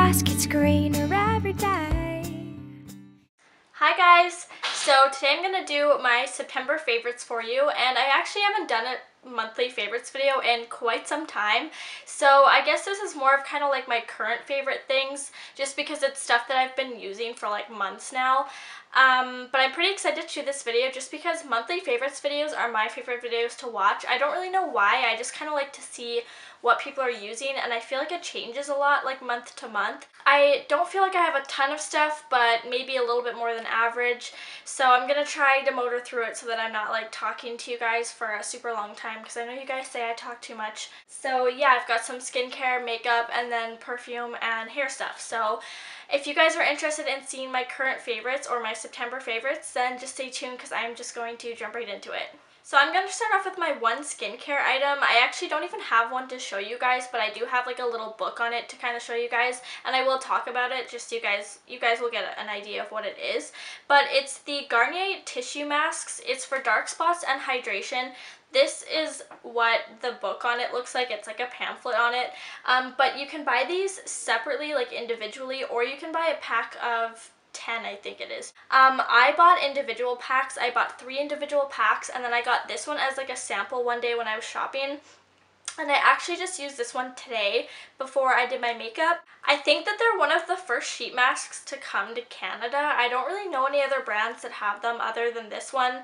grass gets greener every day. Hi guys! So today I'm going to do my September favorites for you, and I actually haven't done a monthly favorites video in quite some time, so I guess this is more of kind of like my current favorite things, just because it's stuff that I've been using for like months now. But I'm pretty excited to do this video just because monthly favorites videos are my favorite videos to watch. I don't really know why, I just kind of like to see what people are using, and I feel like it changes a lot like month to month. I don't feel like I have a ton of stuff, but maybe a little bit more than average, so I'm gonna try to motor through it so that I'm not like talking to you guys for a super long time, because I know you guys say I talk too much. So yeah, I've got some skincare, makeup, and then perfume and hair stuff. So if you guys are interested in seeing my current favorites or my September favorites, then just stay tuned because I'm just going to jump right into it. So I'm going to start off with my one skincare item. I actually don't even have one to show you guys, but I do have like a little book on it to kind of show you guys, and I will talk about it just so you guys will get an idea of what it is. But it's the Garnier tissue masks. It's for dark spots and hydration. This is what the book on it looks like. It's like a pamphlet on it. But you can buy these separately, like individually, or you can buy a pack of 10, I think it is. I bought individual packs. I bought 3 individual packs, and then I got this one as like a sample one day when I was shopping. And I actually just used this one today before I did my makeup. I think that they're one of the first sheet masks to come to Canada. I don't really know any other brands that have them other than this one.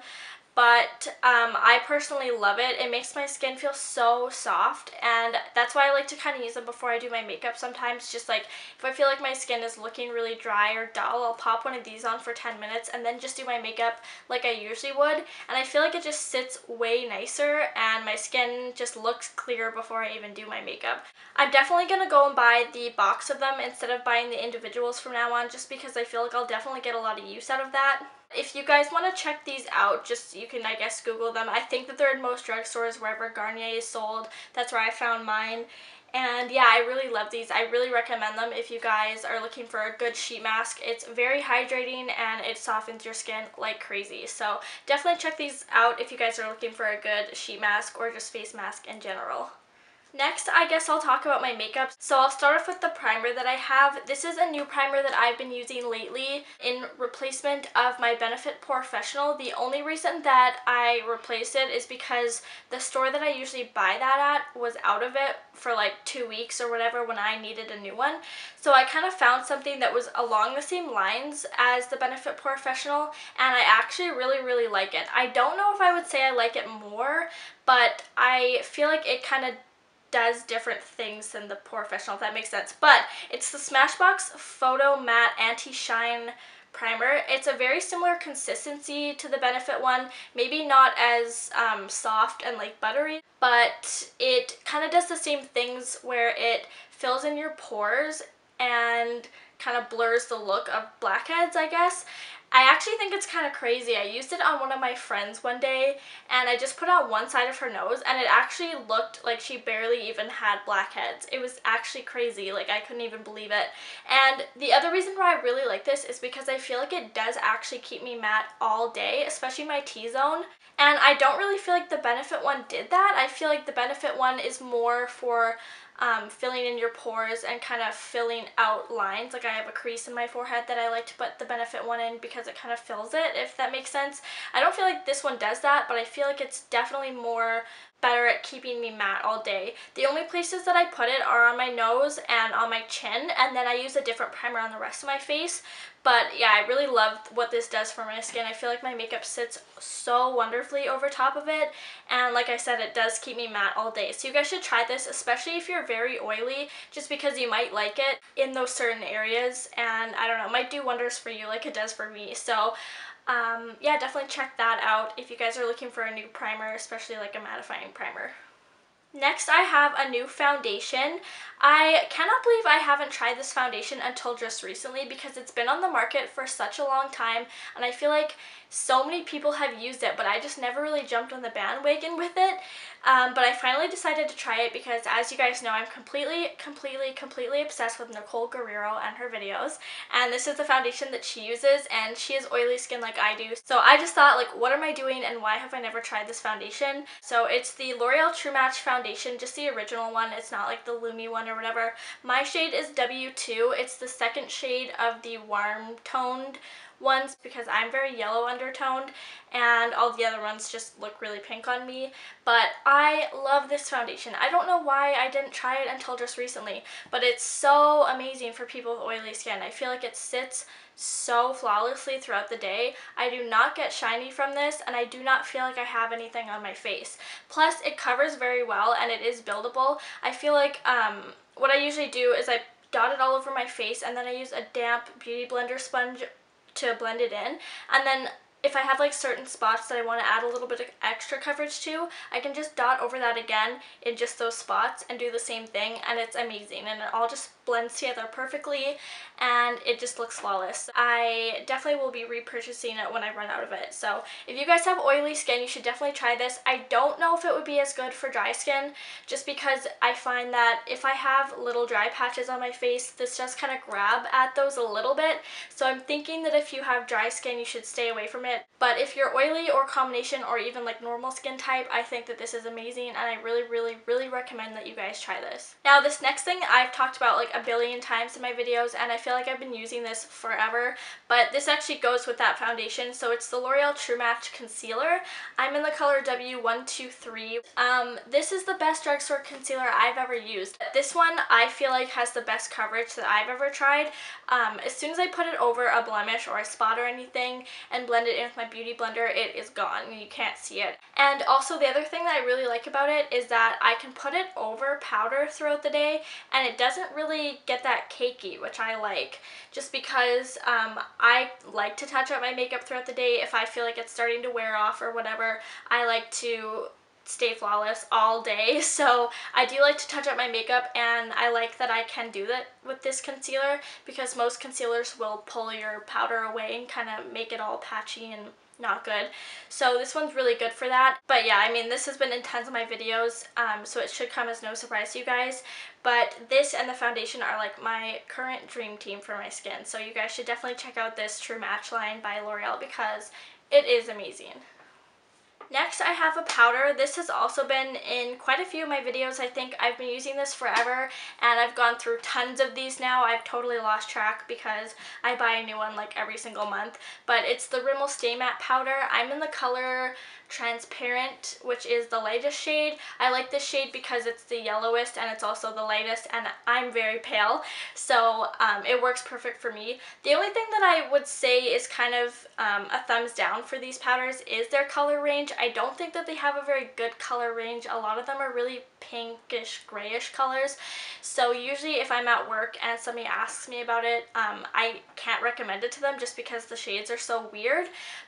But I personally love it. It makes my skin feel so soft, and that's why I like to kind of use them before I do my makeup sometimes. Just like if I feel like my skin is looking really dry or dull, I'll pop one of these on for 10 minutes and then just do my makeup like I usually would, and I feel like it just sits way nicer and my skin just looks clear before I even do my makeup. I'm definitely going to go and buy the box of them instead of buying the individuals from now on, just because I feel like I'll definitely get a lot of use out of that. If you guys want to check these out, just you can, I guess, Google them. I think that they're in most drugstores wherever Garnier is sold. That's where I found mine. And yeah, I really love these. I really recommend them if you guys are looking for a good sheet mask. It's very hydrating and it softens your skin like crazy. So definitely check these out if you guys are looking for a good sheet mask or just face mask in general. Next, I guess I'll talk about my makeup. So I'll start off with the primer that I have. This is a new primer that I've been using lately in replacement of my Benefit Professional. The only reason that I replaced it is because the store that I usually buy that at was out of it for like 2 weeks or whatever when I needed a new one. So I kind of found something that was along the same lines as the Benefit Professional, and I actually really like it. I don't know if I would say I like it more, but I feel like it kind of does different things than the Professional, if that makes sense. But it's the Smashbox Photo Matte Anti-Shine Primer. It's a very similar consistency to the Benefit one, maybe not as soft and like buttery, but it kind of does the same things where it fills in your pores and kind of blurs the look of blackheads, I guess. I actually think it's kind of crazy. I used it on one of my friends one day, and I just put out one side of her nose, and it actually looked like she barely even had blackheads. It was actually crazy. Like, I couldn't even believe it. And the other reason why I really like this is because I feel like it does actually keep me matte all day, especially my T-zone. And I don't really feel like the Benefit one did that. I feel like the Benefit one is more for filling in your pores and kind of filling out lines. Like I have a crease in my forehead that I like to put the Benefit one in because it kind of fills it, if that makes sense. I don't feel like this one does that, but I feel like it's definitely more better at keeping me matte all day. The only places that I put it are on my nose and on my chin, and then I use a different primer on the rest of my face. But yeah, I really love what this does for my skin. I feel like my makeup sits so wonderfully over top of it, and like I said, it does keep me matte all day. So you guys should try this, especially if you're very oily, just because you might like it in those certain areas, and I don't know, it might do wonders for you like it does for me. So yeah, definitely check that out if you guys are looking for a new primer, especially like a mattifying primer. Next, I have a new foundation. I cannot believe I haven't tried this foundation until just recently because it's been on the market for such a long time, and I feel like so many people have used it, but I just never really jumped on the bandwagon with it. But I finally decided to try it because, as you guys know, I'm completely obsessed with Nicole Guerrero and her videos. And this is the foundation that she uses, and she has oily skin like I do. So I just thought, like, what am I doing and why have I never tried this foundation? So it's the L'Oreal True Match foundation, just the original one. It's not like the Lumi one or whatever. My shade is W2. It's the second shade of the warm toned ones because I'm very yellow undertoned and all the other ones just look really pink on me. But I love this foundation. I don't know why I didn't try it until just recently, but it's so amazing for people with oily skin. I feel like it sits so flawlessly throughout the day. I do not get shiny from this, and I do not feel like I have anything on my face. Plus, it covers very well and it is buildable. I feel like what I usually do is I dot it all over my face, and then I use a damp beauty blender sponge to blend it in, and then if I have like certain spots that I want to add a little bit of extra coverage to, I can just dot over that again in just those spots and do the same thing, and it's amazing, and it all just blends together perfectly and it just looks flawless. I definitely will be repurchasing it when I run out of it. So if you guys have oily skin, you should definitely try this. I don't know if it would be as good for dry skin, just because I find that if I have little dry patches on my face, this does kind of grab at those a little bit. So I'm thinking that if you have dry skin, you should stay away from it. But if you're oily or combination or even like normal skin type, I think that this is amazing, and I really recommend that you guys try this. Now, this next thing I've talked about like a billion times in my videos, and I feel like I've been using this forever, but this actually goes with that foundation. So it's the L'Oreal True Match Concealer. I'm in the color W123. This is the best drugstore concealer I've ever used. This one I feel like has the best coverage that I've ever tried. As soon as I put it over a blemish or a spot or anything and blend it in with my beauty blender, it is gone. You can't see it. And also the other thing that I really like about it is that I can put it over powder throughout the day, and it doesn't really get that cakey, which I like, just because I like to touch up my makeup throughout the day. If I feel like it's starting to wear off or whatever, I like to stay flawless all day. So I do like to touch up my makeup, and I like that I can do that with this concealer, because most concealers will pull your powder away and kind of make it all patchy and not good. So this one's really good for that. But yeah, I mean, this has been in tons of my videos, so it should come as no surprise to you guys. But this and the foundation are like my current dream team for my skin. So you guys should definitely check out this True Match line by L'Oreal because it is amazing. Next, I have a powder. This has also been in quite a few of my videos. I think I've been using this forever, and I've gone through tons of these now. I've totally lost track because I buy a new one like every single month. But it's the Rimmel Stay Matte powder. I'm in the color Transparent, which is the lightest shade. I like this shade because it's the yellowest and it's also the lightest, and I'm very pale, so it works perfect for me. The only thing that I would say is kind of a thumbs down for these powders is their color range. I don't think that they have a very good color range. A lot of them are really pinkish grayish colors, so usually if I'm at work and somebody asks me about it, I can't recommend it to them just because the shades are so weird.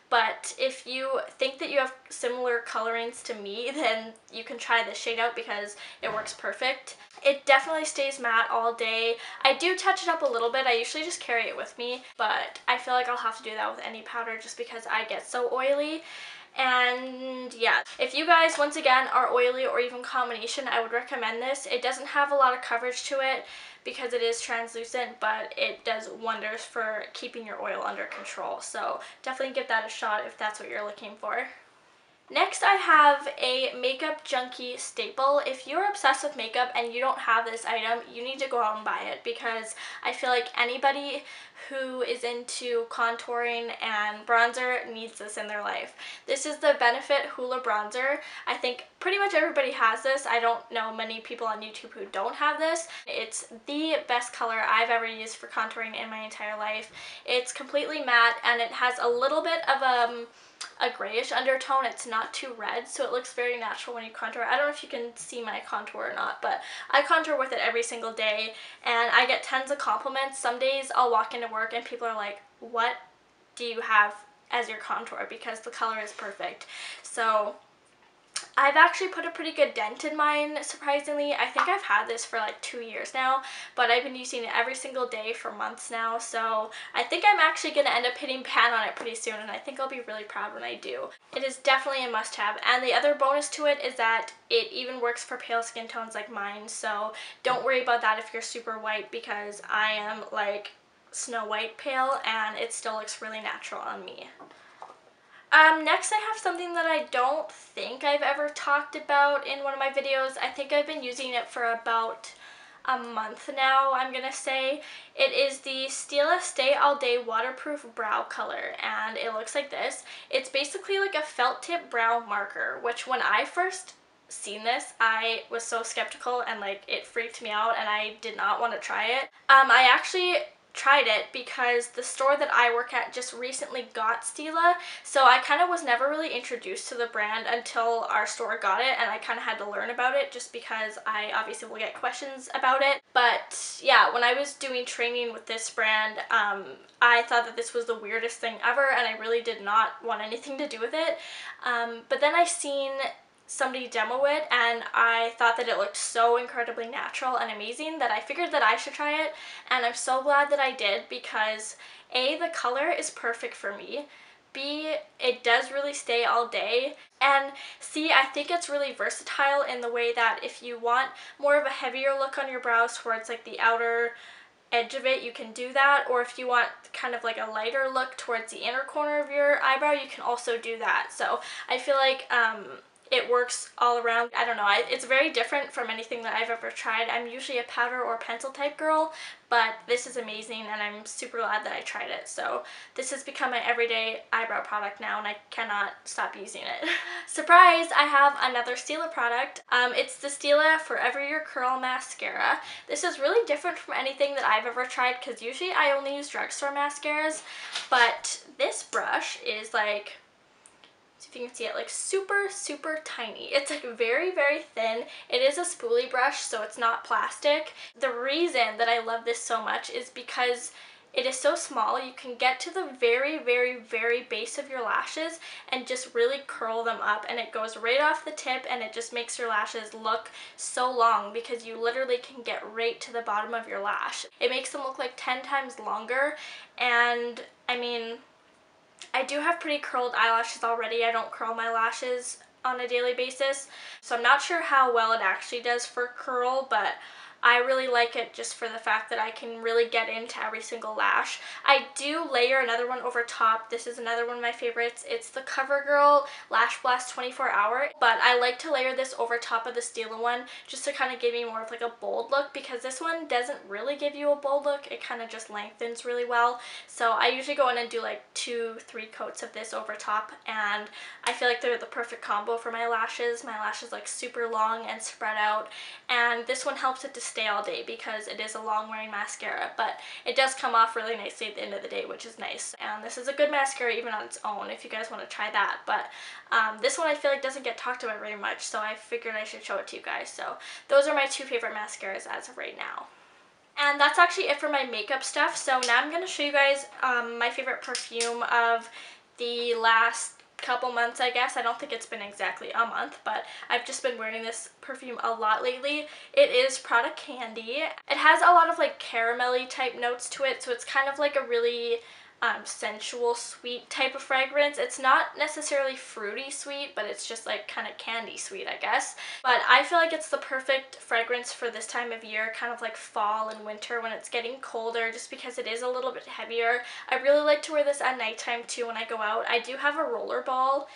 But if you think that you have similar colorings to me, then you can try this shade out because it works perfect. It definitely stays matte all day. I do touch it up a little bit. I usually just carry it with me, but I feel like I'll have to do that with any powder just because I get so oily. And yeah, if you guys, once again, are oily or even combination, I would recommend this. It doesn't have a lot of coverage to it because it is translucent, but it does wonders for keeping your oil under control. So definitely give that a shot if that's what you're looking for. Next, I have a Makeup Junkie staple. If you're obsessed with makeup and you don't have this item, you need to go out and buy it, because I feel like anybody who is into contouring and bronzer needs this in their life. This is the Benefit HOOLA bronzer. I think pretty much everybody has this. I don't know many people on YouTube who don't have this. It's the best color I've ever used for contouring in my entire life. It's completely matte, and it has a little bit of a grayish undertone. It's not too red, so it looks very natural when you contour. I don't know if you can see my contour or not, but I contour with it every single day, and I get tons of compliments. Some days I'll walk into work and people are like, what do you have as your contour? Because the color is perfect. So I've actually put a pretty good dent in mine, surprisingly. I think I've had this for like 2 years now, but I've been using it every single day for months now, so I think I'm actually going to end up hitting pan on it pretty soon, and I think I'll be really proud when I do. It is definitely a must-have, and the other bonus to it is that it even works for pale skin tones like mine, so don't worry about that if you're super white, because I am like Snow White pale, and it still looks really natural on me. Next I have something that I don't think I've ever talked about in one of my videos. I think I've been using it for about a month now, I'm gonna say. It is the Stila Stay All Day Waterproof Brow Color, and it looks like this. It's basically like a felt tip brow marker, which when I first seen this, I was so skeptical and like it freaked me out and I did not want to try it. I actually tried it because the store that I work at just recently got Stila, so I kind of was never really introduced to the brand until our store got it, and I kind of had to learn about it just because I obviously will get questions about it. But yeah, when I was doing training with this brand, I thought that this was the weirdest thing ever, and I really did not want anything to do with it. But then I seen somebody demo it, and I thought that it looked so incredibly natural and amazing that I figured that I should try it, and I'm so glad that I did, because A, the color is perfect for me, B, it does really stay all day, and C, I think it's really versatile in the way that if you want more of a heavier look on your brows towards like the outer edge of it, you can do that, or if you want kind of like a lighter look towards the inner corner of your eyebrow, you can also do that. So I feel like it works all around. I don't know, it's very different from anything that I've ever tried. I'm usually a powder or pencil type girl, but this is amazing and I'm super glad that I tried it. So this has become my everyday eyebrow product now, and I cannot stop using it. Surprise! I have another Stila product. It's the Stila Forever Your Curl Mascara. This is really different from anything that I've ever tried, because usually I only use drugstore mascaras, but this brush is like, if you can see it, like super tiny. It's like very thin. It is a spoolie brush, so it's not plastic. The reason that I love this so much is because it is so small. You can get to the very base of your lashes and just really curl them up, and it goes right off the tip, and it just makes your lashes look so long because you literally can get right to the bottom of your lash. It makes them look like 10 times longer, and I mean, I do have pretty curled eyelashes already. I don't curl my lashes on a daily basis, so I'm not sure how well it actually does for curl, but I really like it just for the fact that I can really get into every single lash. I do layer another one over top. This is another one of my favorites. It's the CoverGirl Lash Blast 24 Hour, but I like to layer this over top of the Stila one just to kind of give me more of like a bold look, because this one doesn't really give you a bold look. It kind of just lengthens really well. So I usually go in and do like 2-3 coats of this over top, and I feel like they're the perfect combo for my lashes. My lashes like super long and spread out, and this one helps it to stay all day because it is a long wearing mascara, but it does come off really nicely at the end of the day, which is nice. And this is a good mascara even on its own if you guys want to try that, but this one I feel like doesn't get talked about very much, so I figured I should show it to you guys. So those are my 2 favorite mascaras as of right now. And that's actually it for my makeup stuff. So now I'm going to show you guys my favorite perfume of the last couple months, I guess. I don't think it's been exactly a month, but I've just been wearing this perfume a lot lately. It is Prada Candy. It has a lot of like caramelly type notes to it, so it's kind of like a really sensual sweet type of fragrance. It's not necessarily fruity sweet, but it's just like kind of candy sweet, I guess. But I feel like it's the perfect fragrance for this time of year, kind of like fall and winter when it's getting colder, just because it is a little bit heavier. I really like to wear this at nighttime too when I go out. I do have a roller ball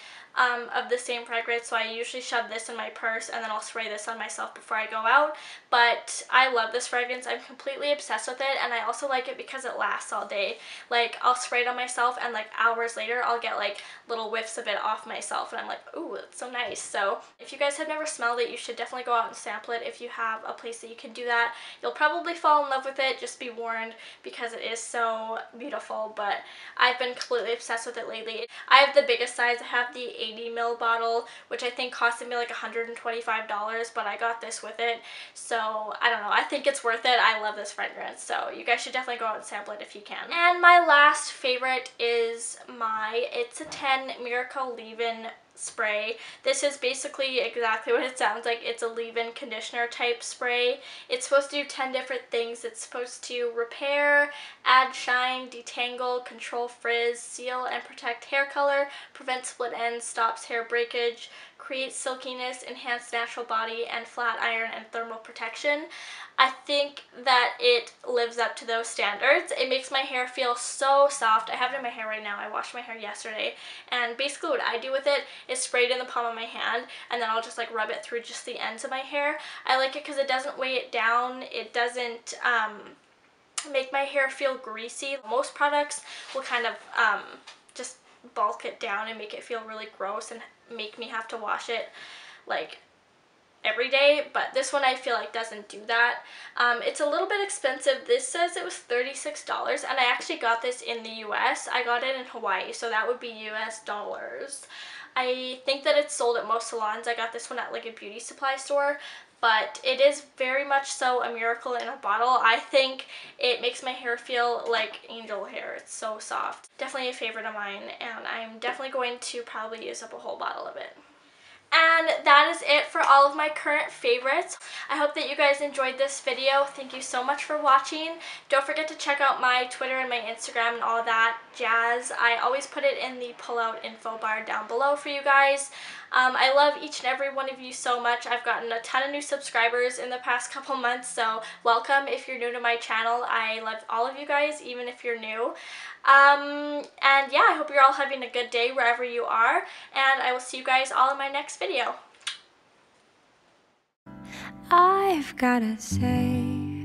of the same fragrance, so I usually shove this in my purse and then I'll spray this on myself before I go out. But I love this fragrance. I'm completely obsessed with it, and I also like it because it lasts all day. Like, I'll spray it on myself and like hours later I'll get like little whiffs of it off myself, and I'm like, ooh, it's so nice. So if you guys have never smelled it, you should definitely go out and sample it if you have a place that you can do that. You'll probably fall in love with it, just be warned, because it is so beautiful. But I've been completely obsessed with it lately. I have the biggest size. I have the 80 ml bottle, which I think costed me like $125, but I got this with it, so I don't know, I think it's worth it. I love this fragrance, so you guys should definitely go out and sample it if you can. And my last favorite is my It's a 10 Miracle Leave-In spray. This is basically exactly what it sounds like. It's a leave-in conditioner type spray. It's supposed to do 10 different things. It's supposed to repair, add shine, detangle, control frizz, seal and protect hair color, prevent split ends, stops hair breakage, create silkiness, enhance natural body, and flat iron and thermal protection. I think that it lives up to those standards. It makes my hair feel so soft. I have it in my hair right now. I washed my hair yesterday, and basically what I do with it is spray it in the palm of my hand, and then I'll just like rub it through just the ends of my hair. I like it because it doesn't weigh it down. It doesn't make my hair feel greasy. Most products will kind of just bulk it down and make it feel really gross and make me have to wash it like every day, but this one I feel like doesn't do that. It's a little bit expensive. This says it was $36, and I actually got this in the US. I got it in Hawaii, so that would be US dollars. I think that it's sold at most salons. I got this one at like a beauty supply store, but it is very much so a miracle in a bottle. I think it makes my hair feel like angel hair. It's so soft. Definitely a favorite of mine, and I'm definitely going to probably use up a whole bottle of it. And that is it for all of my current favorites. I hope that you guys enjoyed this video. Thank you so much for watching. Don't forget to check out my Twitter and my Instagram and all that jazz. I always put it in the pull-out info bar down below for you guys. I love each and every one of you so much. I've gotten a ton of new subscribers in the past couple months, so welcome if you're new to my channel. I love all of you guys, even if you're new. And yeah, I hope you're all having a good day wherever you are, and I will see you guys all in my next video. I've gotta say